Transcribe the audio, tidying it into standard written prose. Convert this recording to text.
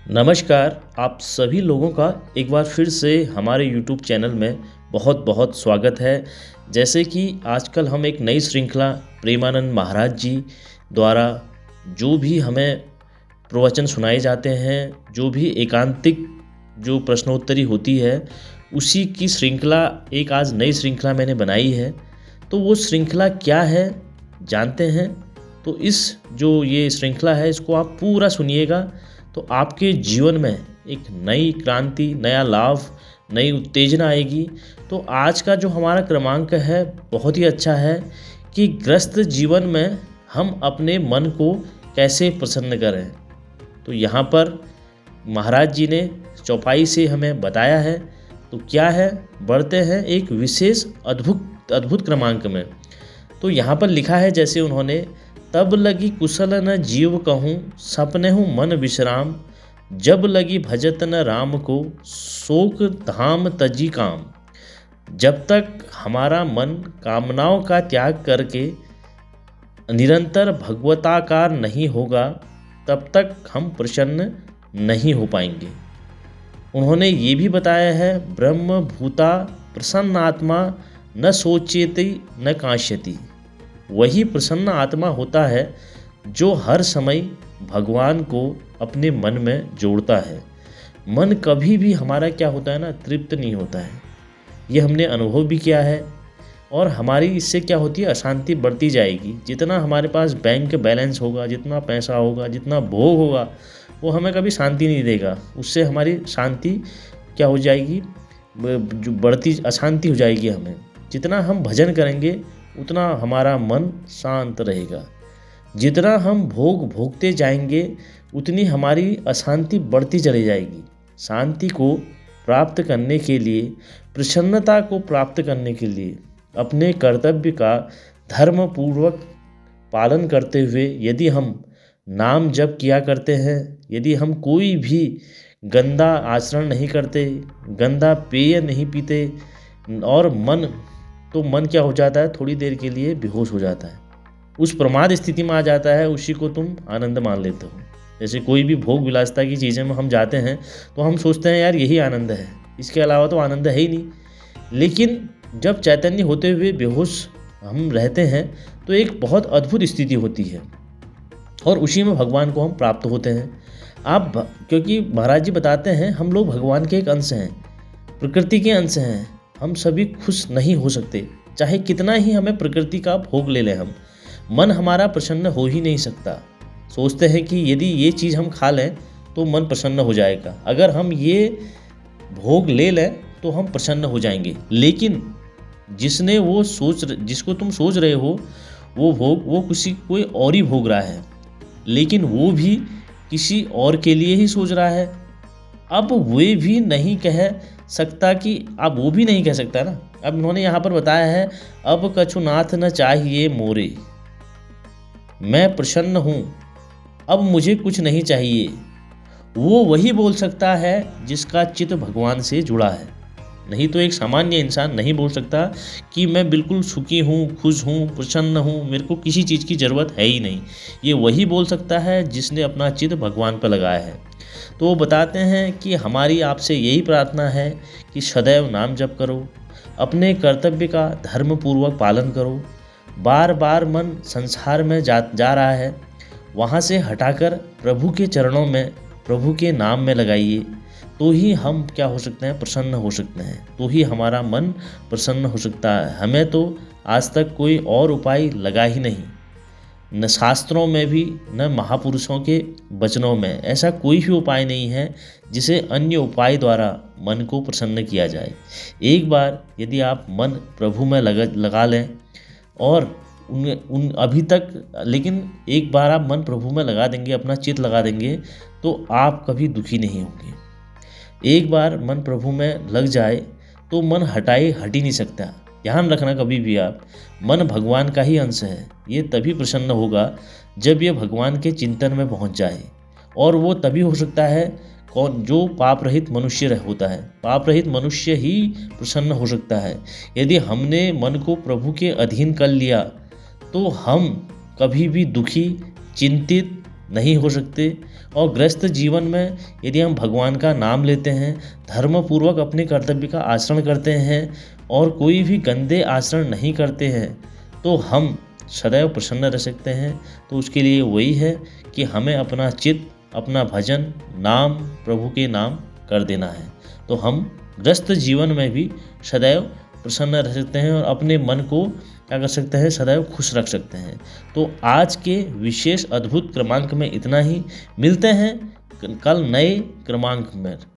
नमस्कार, आप सभी लोगों का एक बार फिर से हमारे YouTube चैनल में बहुत बहुत स्वागत है। जैसे कि आजकल हम एक नई श्रृंखला प्रेमानंद महाराज जी द्वारा जो भी हमें प्रवचन सुनाए जाते हैं, जो भी एकांतिक जो प्रश्नोत्तरी होती है, उसी की श्रृंखला एक आज नई श्रृंखला मैंने बनाई है। तो वो श्रृंखला क्या है जानते हैं। तो इस जो ये श्रृंखला है इसको आप पूरा सुनिएगा तो आपके जीवन में एक नई क्रांति, नया लाभ, नई उत्तेजना आएगी। तो आज का जो हमारा क्रमांक है बहुत ही अच्छा है कि ग्रस्त जीवन में हम अपने मन को कैसे प्रसन्न करें। तो यहाँ पर महाराज जी ने चौपाई से हमें बताया है। तो क्या है, बढ़ते हैं एक विशेष अद्भुत क्रमांक में। तो यहाँ पर लिखा है जैसे उन्होंने, तब लगी कुशल न जीव कहूँ सपने हूँ मन विश्राम, जब लगी भजत न राम को शोक धाम तजी काम। जब तक हमारा मन कामनाओं का त्याग करके निरंतर भगवताकार नहीं होगा तब तक हम प्रसन्न नहीं हो पाएंगे। उन्होंने ये भी बताया है, ब्रह्म भूता प्रसन्न आत्मा न सोचेति न कांक्षति। वही प्रसन्न आत्मा होता है जो हर समय भगवान को अपने मन में जोड़ता है। मन कभी भी हमारा क्या होता है ना, तृप्त नहीं होता है। ये हमने अनुभव भी किया है और हमारी इससे क्या होती है, अशांति बढ़ती जाएगी। जितना हमारे पास बैंक बैलेंस होगा, जितना पैसा होगा, जितना भोग होगा, वो हमें कभी शांति नहीं देगा। उससे हमारी शांति क्या हो जाएगी, जो बढ़ती अशांति हो जाएगी हमें। जितना हम भजन करेंगे उतना हमारा मन शांत रहेगा। जितना हम भोग भोगते जाएंगे उतनी हमारी अशांति बढ़ती चली जाएगी। शांति को प्राप्त करने के लिए, प्रसन्नता को प्राप्त करने के लिए अपने कर्तव्य का धर्म पूर्वक पालन करते हुए यदि हम नाम जप किया करते हैं, यदि हम कोई भी गंदा आचरण नहीं करते, गंदा पेय नहीं पीते, और मन क्या हो जाता है, थोड़ी देर के लिए बेहोश हो जाता है, उस प्रमाद स्थिति में आ जाता है। उसी को तुम आनंद मान लेते हो। जैसे कोई भी भोग विलासिता की चीज़ें में हम जाते हैं तो हम सोचते हैं यार यही आनंद है, इसके अलावा तो आनंद है ही नहीं। लेकिन जब चैतन्य होते हुए बेहोश हम रहते हैं तो एक बहुत अद्भुत स्थिति होती है और उसी में भगवान को हम प्राप्त होते हैं। क्योंकि महाराज जी बताते हैं हम लोग भगवान के एक अंश हैं, प्रकृति के अंश हैं। हम सभी खुश नहीं हो सकते, चाहे कितना ही हमें प्रकृति का भोग ले लें हम। मन हमारा प्रसन्न हो ही नहीं सकता। सोचते हैं कि यदि ये चीज़ हम खा लें तो मन प्रसन्न हो जाएगा, अगर हम ये भोग ले लें तो हम प्रसन्न हो जाएंगे। लेकिन जिसको तुम सोच रहे हो वो भोग वो कोई और ही भोग रहा है, लेकिन वो भी किसी और के लिए ही सोच रहा है। अब वे भी नहीं कह सकता कि अब वो भी नहीं कह सकता ना। अब उन्होंने यहाँ पर बताया है, अब कछुनाथ न चाहिए मोरे, मैं प्रसन्न हूँ, अब मुझे कुछ नहीं चाहिए। वो वही बोल सकता है जिसका चित्त भगवान से जुड़ा है। नहीं तो एक सामान्य इंसान नहीं बोल सकता कि मैं बिल्कुल सुखी हूँ, खुश हूँ, प्रसन्न हूँ, मेरे को किसी चीज़ की ज़रूरत है ही नहीं। ये वही बोल सकता है जिसने अपना चित्त भगवान पर लगाया है। तो वो बताते हैं कि हमारी आपसे यही प्रार्थना है कि सदैव नाम जप करो, अपने कर्तव्य का धर्मपूर्वक पालन करो। बार बार मन संसार में जा रहा है, वहाँ से हटाकर प्रभु के चरणों में, प्रभु के नाम में लगाइए। तो ही हम क्या हो सकते हैं, प्रसन्न हो सकते हैं। तो ही हमारा मन प्रसन्न हो सकता है। हमें तो आज तक कोई और उपाय लगा ही नहीं, न शास्त्रों में भी न महापुरुषों के वचनों में। ऐसा कोई भी उपाय नहीं है जिसे अन्य उपाय द्वारा मन को प्रसन्न किया जाए। एक बार यदि आप मन प्रभु में लगा लें और अभी तक, लेकिन एक बार आप मन प्रभु में लगा देंगे, अपना चित्त लगा देंगे, तो आप कभी दुखी नहीं होंगे। एक बार मन प्रभु में लग जाए तो मन हट ही नहीं सकता। ध्यान रखना कभी भी आप, मन भगवान का ही अंश है। ये तभी प्रसन्न होगा जब ये भगवान के चिंतन में पहुंच जाए, और वो तभी हो सकता है जो पाप रहित मनुष्य होता है। पाप रहित मनुष्य ही प्रसन्न हो सकता है। यदि हमने मन को प्रभु के अधीन कर लिया तो हम कभी भी दुखी, चिंतित नहीं हो सकते। और गृहस्थ जीवन में यदि हम भगवान का नाम लेते हैं, धर्मपूर्वक अपने कर्तव्य का आचरण करते हैं और कोई भी गंदे आचरण नहीं करते हैं, तो हम सदैव प्रसन्न रह सकते हैं। तो उसके लिए वही है कि हमें अपना चित्त, अपना भजन, नाम, प्रभु के नाम कर देना है। तो हम ग्रस्त जीवन में भी सदैव प्रसन्न रह सकते हैं और अपने मन को क्या कर सकते हैं, सदैव खुश रख सकते हैं। तो आज के विशेष अद्भुत क्रमांक में इतना ही। मिलते हैं कल नए क्रमांक में।